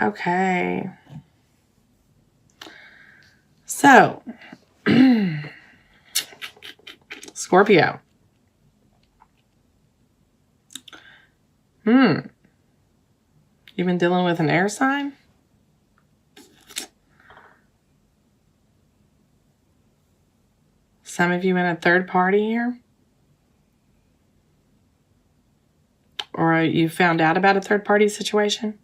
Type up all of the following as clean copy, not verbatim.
Okay. So, Scorpio. You've been dealing with an air sign? Some of you in a third party here? Or you found out about a third party situation?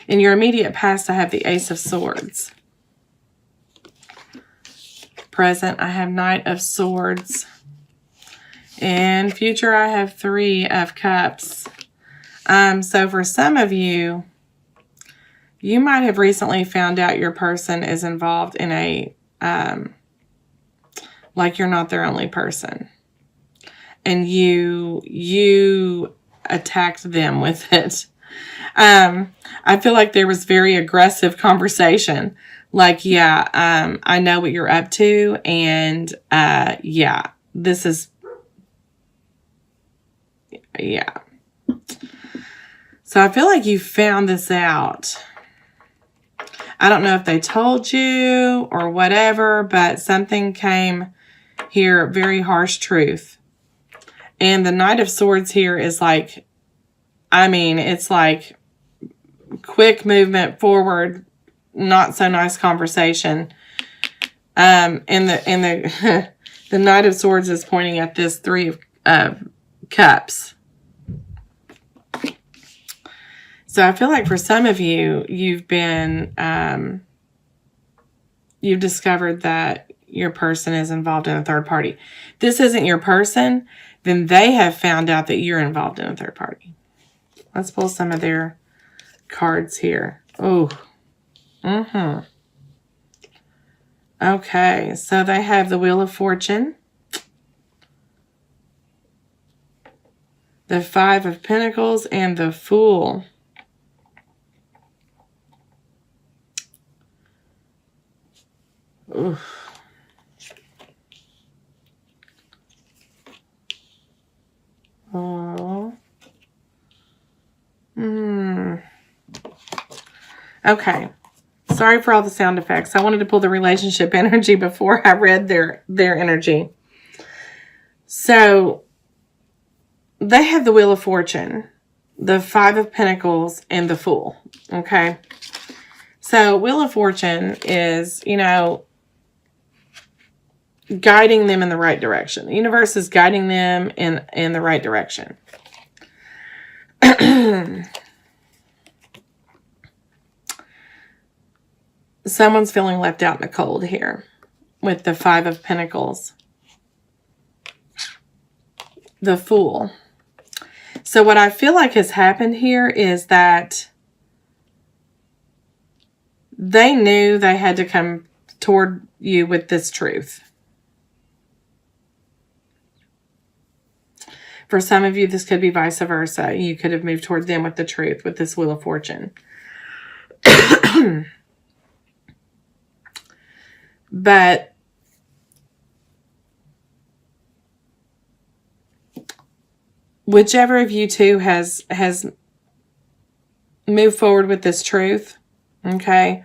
In your immediate past, I have the Ace of Swords. Present, I have Knight of Swords. In future, I have Three of Cups. So for some of you, you might have recently found out your person is involved in a, like you're not their only person. And you attacked them with it. I feel like there was very aggressive conversation. Like, yeah, I know what you're up to. And, yeah, this is, yeah. So I feel like you found this out. I don't know if they told you or whatever, but something came here, very harsh truth. And the Knight of Swords here is like, I mean, it's like quick movement forward, not so nice conversation. And the the Knight of Swords is pointing at this Three of Cups. So I feel like for some of you, you've been, you've discovered that your person is involved in a third party. This isn't your person, then they have found out that you're involved in a third party. Let's pull some of their cards here. Oh. Okay, so they have the Wheel of Fortune. The Five of Pentacles and the Fool. Oof. Oh. Okay. Sorry for all the sound effects. I wanted to pull the relationship energy before I read their energy. So, they have the Wheel of Fortune, the Five of Pentacles, and the Fool. Okay? So, Wheel of Fortune is, you know, guiding them in the right direction. The universe is guiding them in the right direction. Someone's feeling left out in the cold here with the Five of Pentacles. The Fool. So what I feel like has happened here is that they knew they had to come toward you with this truth. For some of you, this could be vice versa. You could have moved toward them with the truth, with this Wheel of Fortune. But whichever of you two has moved forward with this truth, okay,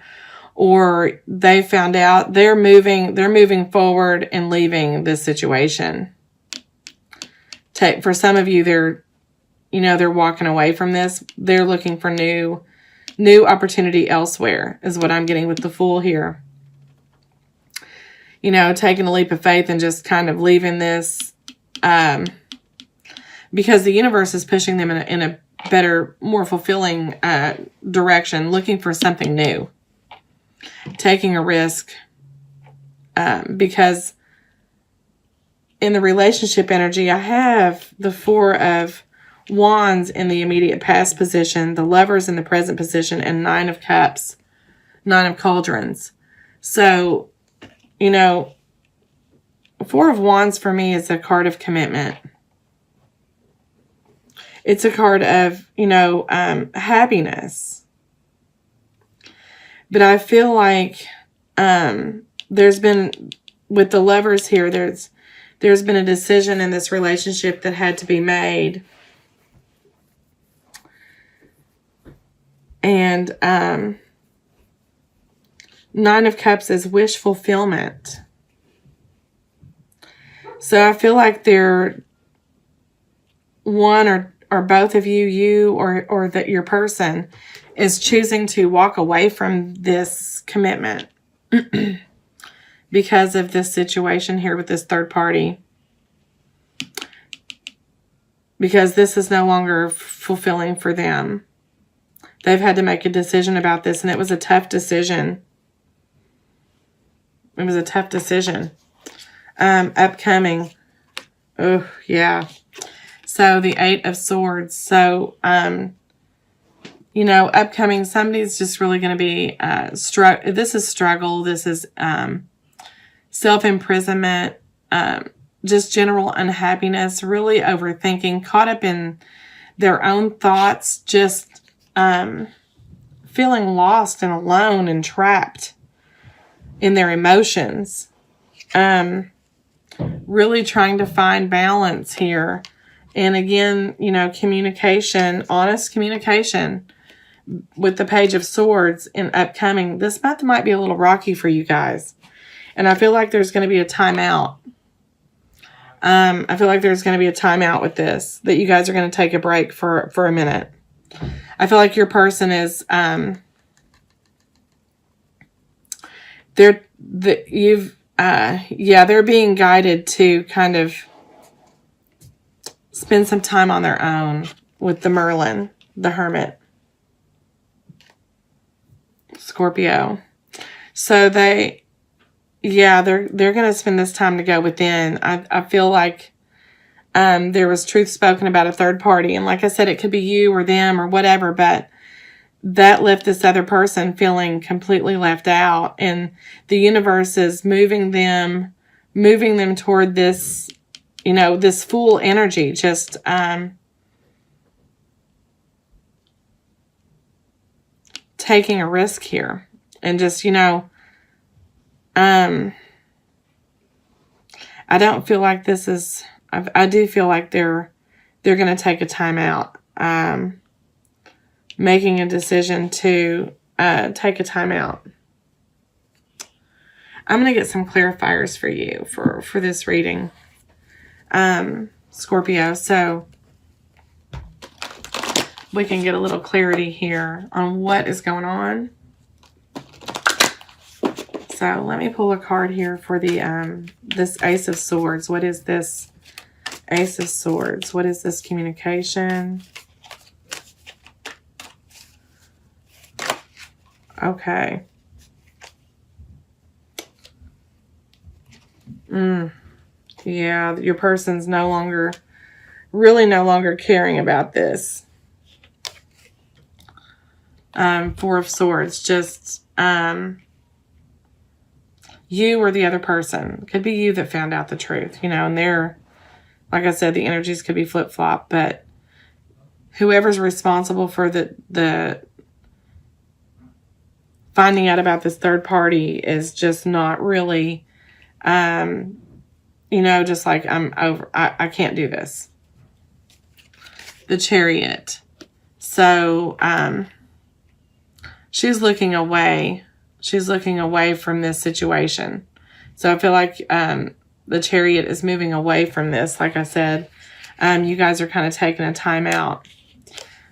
or they found out, they're moving forward and leaving this situation. For some of you, they're walking away from this. They're looking for new opportunity elsewhere, is what I'm getting with the Fool here. You know, taking a leap of faith and just kind of leaving this, because the universe is pushing them in a better, more fulfilling direction, looking for something new, taking a risk, because in the relationship energy, I have the Four of Wands in the immediate past position, the Lovers in the present position, and Nine of Cups, Nine of Cauldrons. So, you know, Four of Wands for me is a card of commitment. It's a card of, you know, happiness. But I feel like there's been, with the Lovers here, there's been a decision in this relationship that had to be made. And Nine of Cups is wish fulfillment. So I feel like they're one or both of you or that your person is choosing to walk away from this commitment because of this situation here with this third party. Because this is no longer fulfilling for them. They've had to make a decision about this, and it was a tough decision. It was a tough decision. Upcoming. Oh, yeah. So, the Eight of Swords. So, you know, upcoming, somebody's just really going to be, this is struggle. This is self-imprisonment, just general unhappiness, really overthinking, caught up in their own thoughts, just feeling lost and alone and trapped in their emotions. Really trying to find balance here. And again, you know, communication, honest communication with the Page of Swords in upcoming. This month might be a little rocky for you guys. And I feel like there's going to be a timeout. I feel like there's going to be a timeout with this, that you guys are going to take a break for a minute. I feel like your person is, they're being guided to kind of spend some time on their own with the Merlin, the Hermit, Scorpio. So they're going to spend this time to go within. I feel like there was truth spoken about a third party. And like I said, it could be you or them or whatever, but that left this other person feeling completely left out. And the universe is moving them toward this, you know, this full energy, just taking a risk here. And just, you know, I don't feel like this is, I do feel like they're going to take a time out, making a decision to take a time out. I'm going to get some clarifiers for you for this reading, Scorpio, so we can get a little clarity here on what is going on. So let me pull a card here for the this Ace of Swords. What is this Ace of Swords? What is this communication? Okay. Yeah, your person's no longer caring about this. Four of Swords, just you or the other person. Could be you that found out the truth, you know, and they're, like I said, the energies could be flip-flop, but whoever's responsible for the finding out about this third party is just not really, you know, just like, I'm over, I can't do this. The Chariot. So, she's looking away. She's looking away from this situation. So I feel like the Chariot is moving away from this. Like I said, you guys are kind of taking a time out.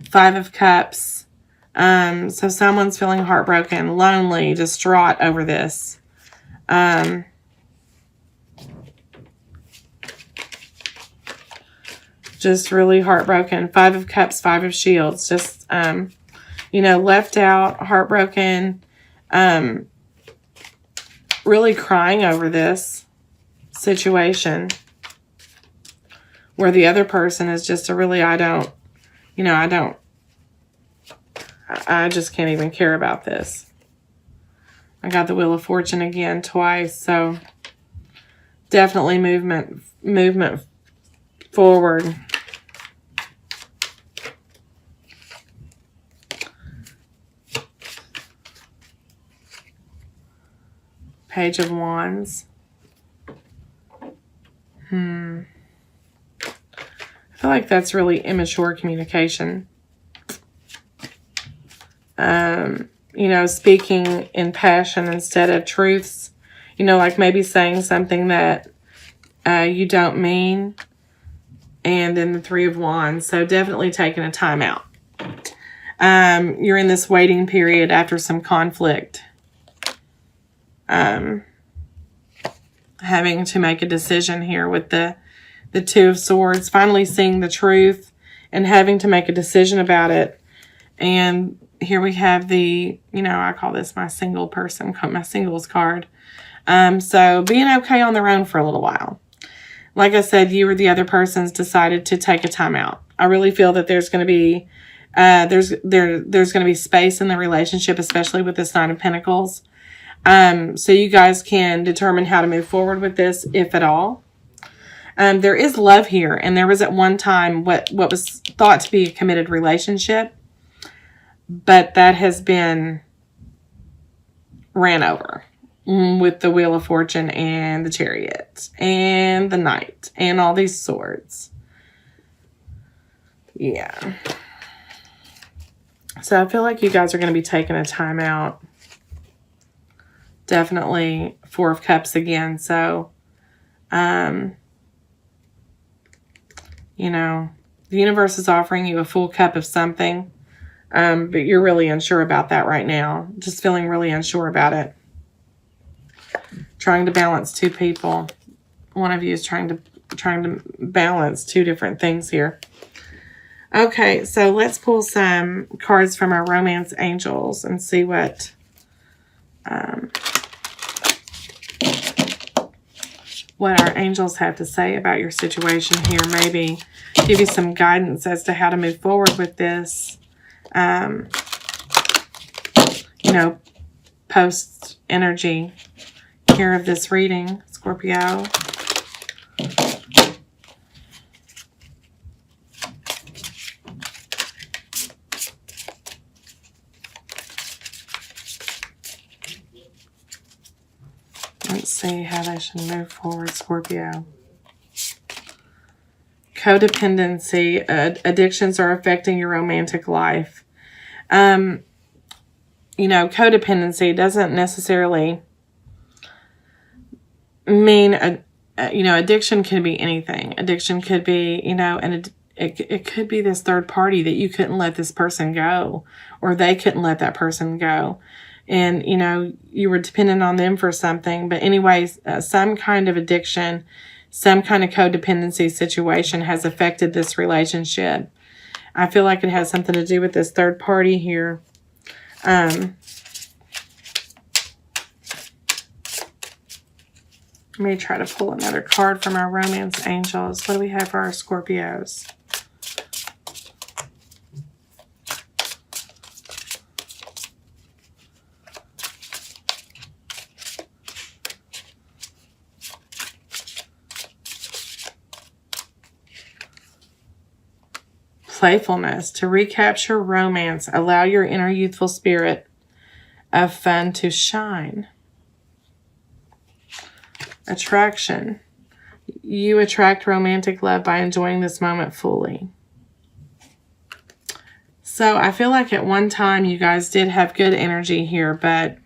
Five of Cups. So someone's feeling heartbroken, lonely, distraught over this. Just really heartbroken. Five of Cups, Five of Shields. Just, you know, left out, heartbroken, really crying over this situation where the other person is just a really, I just can't even care about this. I got the Wheel of Fortune again twice, so definitely movement forward. Page of Wands. I feel like that's really immature communication. you know, speaking in passion instead of truths. You know, like maybe saying something that you don't mean. And then the Three of Wands. So definitely taking a time out. You're in this waiting period after some conflict. Having to make a decision here with the Two of Swords. Finally seeing the truth and having to make a decision about it. And here we have the, you know, I call this my single person, my singles card. So being okay on their own for a little while. Like I said, you or the other person's decided to take a time out. I really feel that there's going to be there's going to be space in the relationship, especially with this Nine of Pentacles. So you guys can determine how to move forward with this, if at all. There is love here, and there was at one time what was thought to be a committed relationship, but that has been ran over with the Wheel of Fortune and the Chariot and the Knight and all these swords. Yeah. So I feel like you guys are going to be taking a time out. Definitely Four of Cups again. So, you know, the universe is offering you a full cup of something, but you're really unsure about that right now. Just feeling really unsure about it. Trying to balance two people. One of you is trying to balance two different things here. Okay, so let's pull some cards from our romance angels and see what our angels have to say about your situation here. Maybe give you some guidance as to how to move forward with this. You know, post energy here of this reading, Scorpio. Let's see how they should move forward, Scorpio. Codependency. Addictions are affecting your romantic life. You know, codependency doesn't necessarily mean, you know, addiction could be anything. Addiction could be, you know, it could be this third party that you couldn't let this person go, or they couldn't let that person go. And, you know, you were dependent on them for something. But anyways, some kind of addiction, some kind of codependency situation has affected this relationship. I feel like it has something to do with this third party here. Let me try to pull another card from our romance angels. What do we have for our Scorpios? Playfulness. To recapture romance, allow your inner youthful spirit of fun to shine. Attraction. You attract romantic love by enjoying this moment fully. So I feel like at one time you guys did have good energy here, but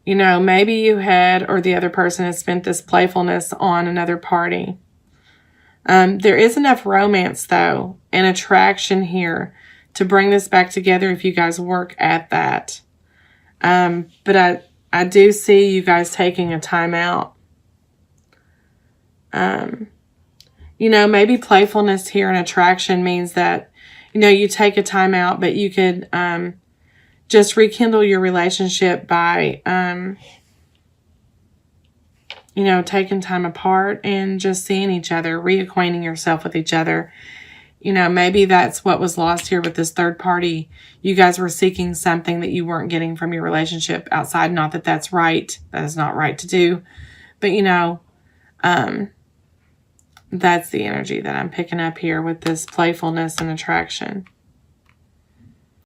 you know, maybe you had, or the other person has spent this playfulness on another party. There is enough romance, though, and attraction here to bring this back together if you guys work at that. But I do see you guys taking a time out. You know, maybe playfulness here and attraction means that, you know, you take a time out, but you could just rekindle your relationship by you know, taking time apart and just seeing each other, reacquainting yourself with each other. You know, maybe that's what was lost here with this third party. You guys were seeking something that you weren't getting from your relationship outside. Not that that's right. That is not right to do. But, you know, that's the energy that I'm picking up here with this playfulness and attraction.